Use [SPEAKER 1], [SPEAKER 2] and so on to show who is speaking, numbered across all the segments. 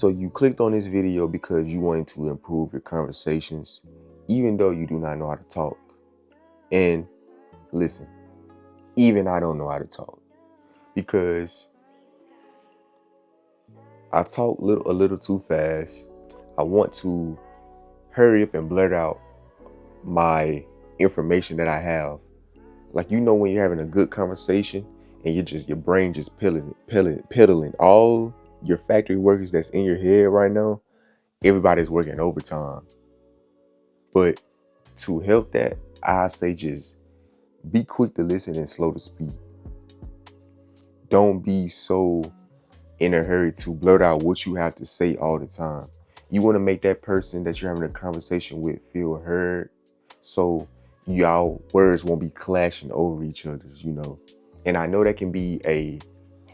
[SPEAKER 1] So you clicked on this video because you wanted to improve your conversations, even though you do not know how to talk. And listen, even I don't know how to talk because I talk a little too fast. I want to hurry up and blurt out my information that I have. Like, when you're having a good conversation and your brain just piddling. All your factory workers that's in your head right now, everybody's working overtime. But to help that, I say just be quick to listen and slow to speak. Don't be so in a hurry to blurt out what you have to say all the time. You want to make that person that you're having a conversation with feel heard, so y'all words won't be clashing over each other's, And I know that can be a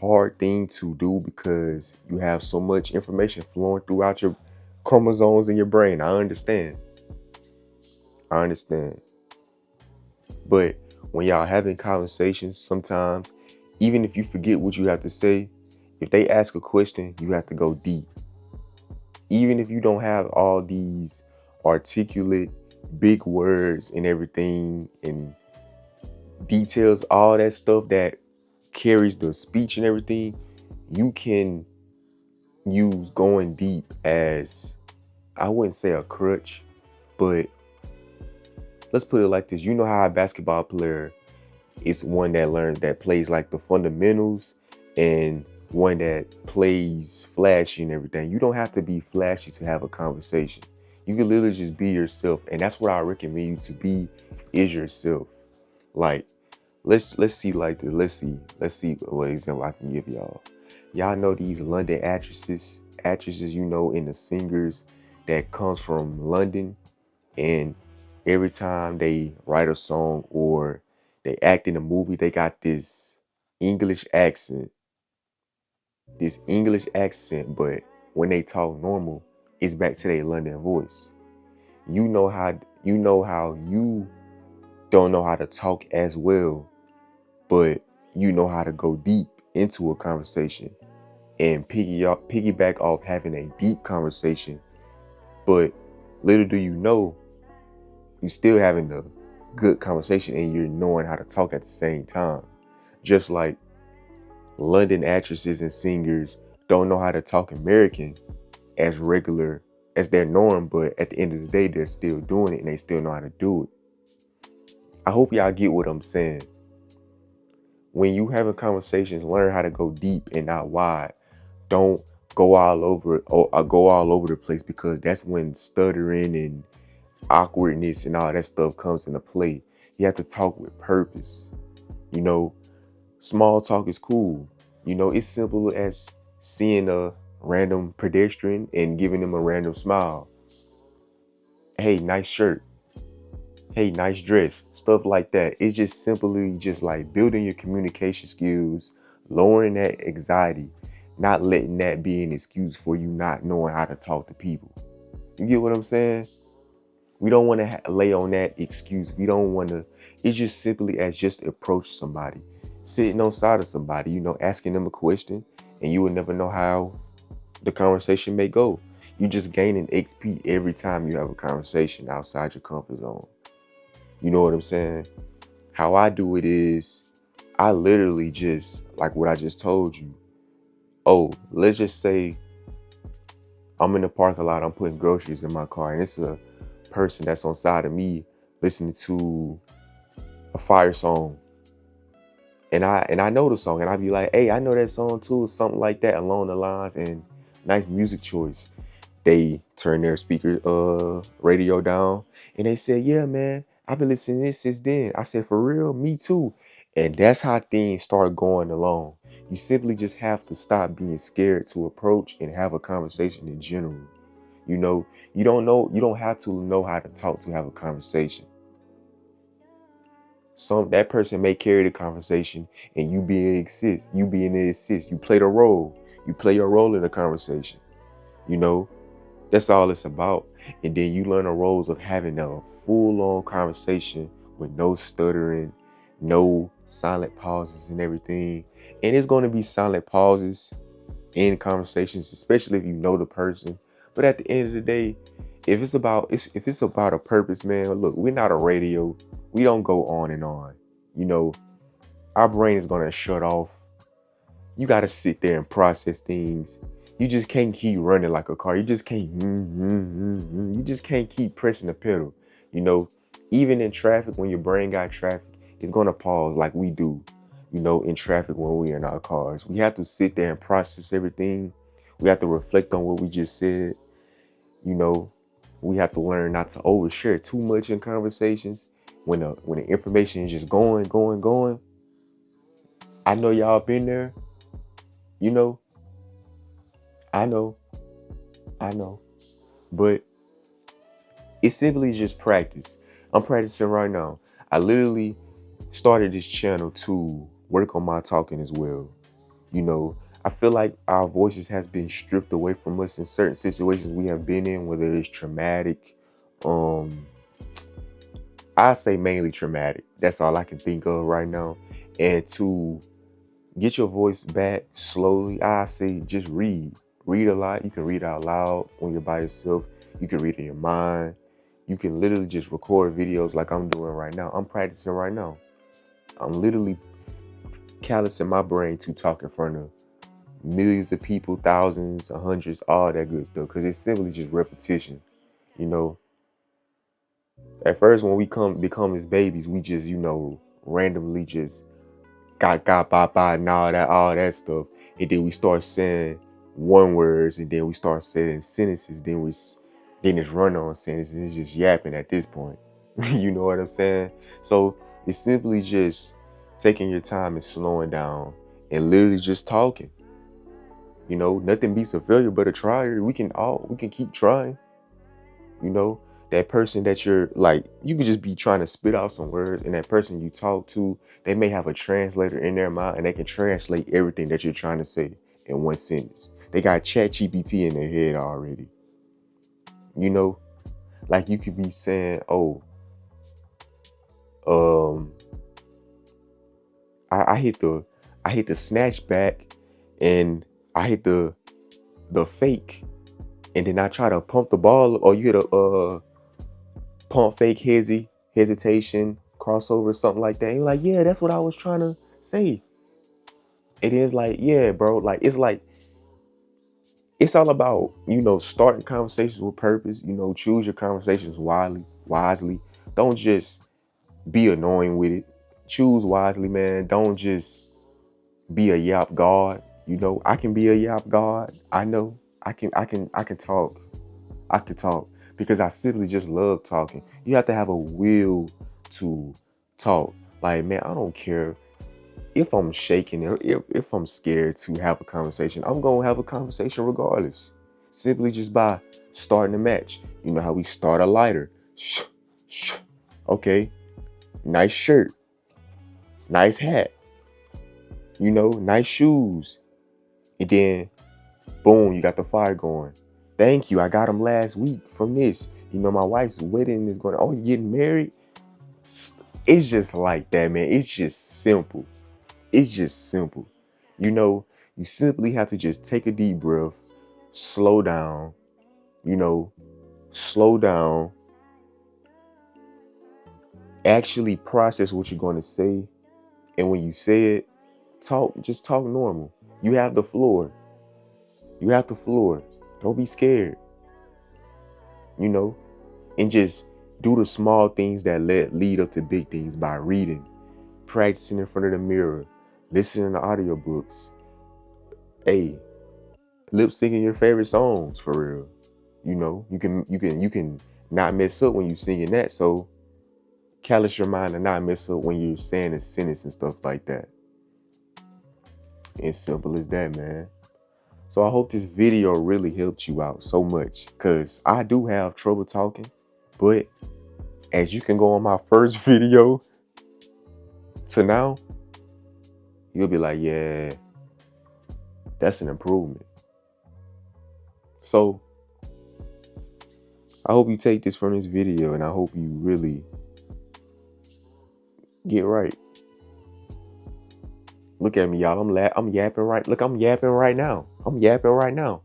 [SPEAKER 1] hard thing to do because you have so much information flowing throughout your chromosomes in your brain. I understand. But when y'all having conversations, sometimes, even if you forget what you have to say, if they ask a question, you have to go deep. Even if you don't have all these articulate, big words and everything and details, all that stuff that carries the speech and everything, you can use going deep as, I wouldn't say a crutch, but let's put it like this. You know how a basketball player is one that plays like the fundamentals and one that plays flashy and everything. You don't have to be flashy to have a conversation. You can literally just be yourself. And that's what I recommend you to be, is yourself. Like, let's see like this. Let's see what example I can give y'all. Y'all know these London actresses, and the singers that comes from London, and every time they write a song or they act in a movie, they got this English accent. But when they talk normal, it's back to their London voice. You know how you don't know how to talk as well, but you know how to go deep into a conversation and piggyback off having a deep conversation. But little do you know, you still having a good conversation and you're knowing how to talk at the same time. Just like London actresses and singers don't know how to talk American as regular as their norm, but at the end of the day, they're still doing it and they still know how to do it. I hope y'all get what I'm saying. When you having conversations, learn how to go deep and not wide. Don't go all over the place, because that's when stuttering and awkwardness and all that stuff comes into play. You have to talk with purpose. Small talk is cool. It's simple as seeing a random pedestrian and giving them a random smile. Hey, nice shirt. Hey, nice dress. Stuff like that. It's just simply just like building your communication skills, lowering that anxiety, not letting that be an excuse for you not knowing how to talk to people. You get what I'm saying? We don't want to lay on that excuse. We don't want to. It's just simply as just approach somebody, sitting on side of somebody, asking them a question, and you will never know how the conversation may go. You just gaining XP every time you have a conversation outside your comfort zone. You know what I'm saying? How I do it is, I literally just, like what I just told you. Oh, let's just say I'm in the parking lot, I'm putting groceries in my car, and it's a person that's on side of me listening to a fire song. And I know the song, and I be like, hey, I know that song too, something like that along the lines, and nice music choice. They turn their speaker radio down and they said, yeah, man, I've been listening to this since then. I said, for real? Me too. And that's how things start going along. You simply just have to stop being scared to approach and have a conversation in general. You don't have to know how to talk to have a conversation. That person may carry the conversation and you being the assist. You play the role. You play your role in the conversation. That's all it's about. And then you learn the roles of having a full-on conversation with no stuttering, no silent pauses and everything. And it's going to be silent pauses end conversations, especially if you know the person. But at the end of the day, if it's about a purpose, man, look, we're not a radio. We don't go on and on. You know, our brain is gonna shut off. You gotta sit there and process things. You just can't keep running like a car. You just can't. You just can't keep pressing the pedal. You know, even in traffic, when your brain got traffic, it's gonna pause like we do. You know, in traffic when we're in our cars, we have to sit there and process everything. We have to reflect on what we just said. You know, we have to learn not to overshare too much in conversations. When the information is just going. I know y'all been there. You know, I know, I know. But it's simply just practice. I'm practicing right now. I literally started this channel to work on my talking as well. You know, I feel like our voices has been stripped away from us in certain situations we have been in, whether it's traumatic. Um, I say mainly traumatic. That's all I can think of right now. And to get your voice back slowly, I say just read. Read a lot. You can read out loud when you're by yourself. You can read in your mind. You can literally just record videos like I'm doing right now. I'm practicing right now. I'm literally callousing my brain to talk in front of millions of people, thousands, hundreds, all that good stuff. Because it's simply just repetition. You know, at first when we become as babies, we just, randomly just got bye and all that stuff. And then we start saying one words, and then we start saying sentences, then it's run on sentences. It's just yapping at this point. You know what I'm saying? So it's simply just taking your time and slowing down and literally just talking. You know, nothing beats a failure but a trier. We can keep trying. You know, that person that you're like, you could just be trying to spit out some words, and that person you talk to, they may have a translator in their mind, and they can translate everything that you're trying to say in one sentence. They got ChatGPT in their head already. You know, like you could be saying, oh, I hit the snatch back, and I hit the fake, and then I try to pump the ball, or you hit a pump fake hesitation crossover, something like that. And you're like, yeah, that's what I was trying to say. It is like, yeah, bro, like it's all about, starting conversations with purpose. Choose your conversations wisely. Don't just be annoying with it. Choose wisely, man. Don't just be a yap god. I can be a yap god. I know I can talk. I could talk because I simply just love talking. You have to have a will to talk. Like, man, I don't care if I'm shaking or if I'm scared to have a conversation. I'm going to have a conversation regardless. Simply just by starting a match. You know how we start a lighter. Shh, shh. Okay. Nice shirt. Nice hat. Nice shoes. And then, boom, you got the fire going. Thank you. I got them last week from this. My wife's wedding is going. Oh, you getting married? It's just like that, man. It's just simple. It's just simple. You simply have to just take a deep breath, slow down, slow down, actually process what you're going to say. And when you say it, just talk normal. You have the floor. You have the floor. Don't be scared. And just do the small things that lead up to big things by reading, practicing in front of the mirror, listening to audiobooks. Hey, lip syncing your favorite songs for real. You can not mess up when you singing that. So callous your mind and not mess up when you're saying a sentence and stuff like that. And simple as that, man. So I hope this video really helped you out so much, because I do have trouble talking, but as you can go on my first video to now, you'll be like, yeah, that's an improvement. So I hope you take this from this video, and I hope you really get right. Look at me, y'all. I'm yapping right. Look, I'm yapping right now. I'm yapping right now.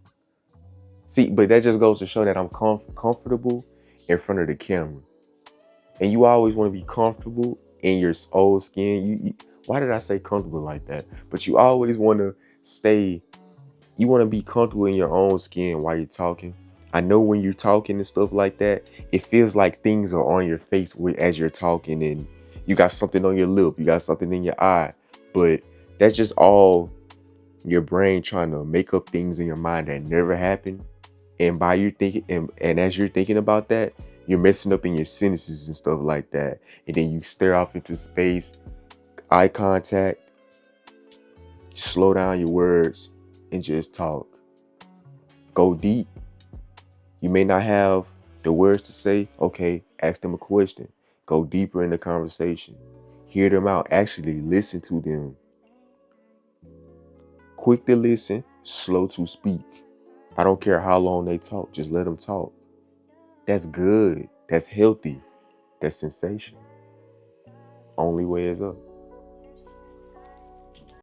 [SPEAKER 1] See, but that just goes to show that I'm comfortable in front of the camera. And you always want to be comfortable in your old skin. Why did I say comfortable like that? But you always want to stay. You want to be comfortable in your own skin while you're talking. I know when you're talking and stuff like that, it feels like things are on your face as you're talking, and you got something on your lip, you got something in your eye, but that's just all your brain trying to make up things in your mind that never happened. And by you thinking, and as you're thinking about that, you're messing up in your sentences and stuff like that. And then you stare off into space, eye contact, slow down your words, and just talk. Go deep. You may not have the words to say. Okay, ask them a question. Go deeper in the conversation. Hear them out. Actually listen to them. Quick to listen, slow to speak. I don't care how long they talk. Just let them talk. That's good. That's healthy. That's sensation. Only way is up.